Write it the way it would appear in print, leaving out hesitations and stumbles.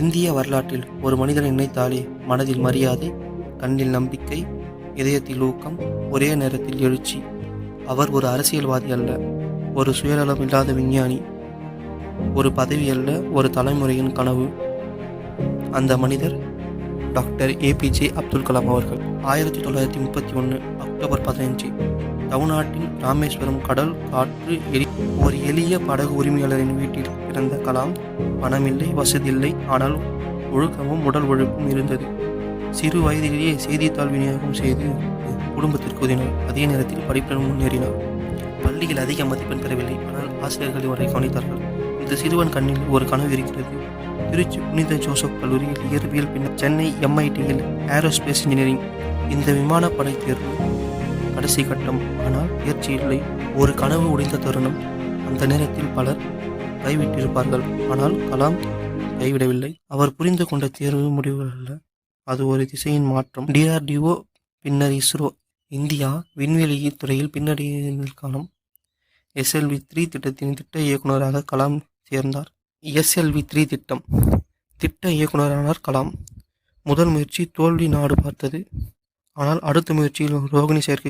இந்திய வரலாற்றில் ஒரு மனிதனை நினைத்தாலே மனதில் மரியாதை, கண்ணில் நம்பிக்கை, இதயத்தில் ஊக்கம், ஒரே நேரத்தில் எழுச்சி. அவர் ஒரு அரசியல்வாதி அல்ல, ஒரு சுயநலமில்லாத விஞ்ஞானி, ஒரு பதவி அல்ல, ஒரு தலைமுறையின் கனவு. அந்த மனிதர் டாக்டர் ஏபிஜே அப்துல் கலாம் அவர்கள். 1931 அக்டோபர் 15 தமிழ்நாட்டின் ராமேஸ்வரம் கடல் காற்று ஒரு எளிய படகு உரிமையாளரின் வீட்டில் பிறந்த கலாம். பணமில்லை, வசதியில்லை, ஆனால் ஒழுக்கமும் உடல் உழைப்பும் இருந்தது. சிறு வயதிலேயே செய்தித்தாள் விநியோகம் செய்து குடும்பத்திற்கு உதவினார். அதே நேரத்தில் படிப்புடன் முன்னேறினார். பள்ளியில் அதிக மதிப்பெண் பெறவில்லை, ஆனால் ஆசிரியர்கள் இவரை கவனித்தார்கள். இந்த சிறுவன் கண்ணில் ஒரு கனவு இருக்கிறது. திருச்சி புனித ஜோசப் கல்லூரியில் இயற்பியல், பின்னர் சென்னை MITயில் ஏரோஸ்பேஸ் இன்ஜினியரிங். இந்த விமானப்படை தேர்வு கடைசி கட்டம், ஆனால் முயற்சி இல்லை. ஒரு கனவு உடைந்த தருணம். அந்த நேரத்தில் பலர் கைவிட்டிருப்பார்கள், ஆனால் கலாம் கைவிடவில்லை. அவர் புரிந்து கொண்ட தேர்வு முடிவுகள் அல்ல, அது ஒரு திசையின் மாற்றம். DRDO, பின்னர் இஸ்ரோ. இந்தியா விண்வெளி துறையில் பின்னடைவுக்கான SLV-3 திட்டத்தின் திட்ட இயக்குநராக கலாம் சேர்ந்தார். SLV-3 திட்டம். திட்ட இயக்குநரானார் கலாம். முதல் முயற்சி தோல்வி நாடு பார்த்தது. ஆனால் அடுத்த முயற்சியில் ரோகிணி செயற்கை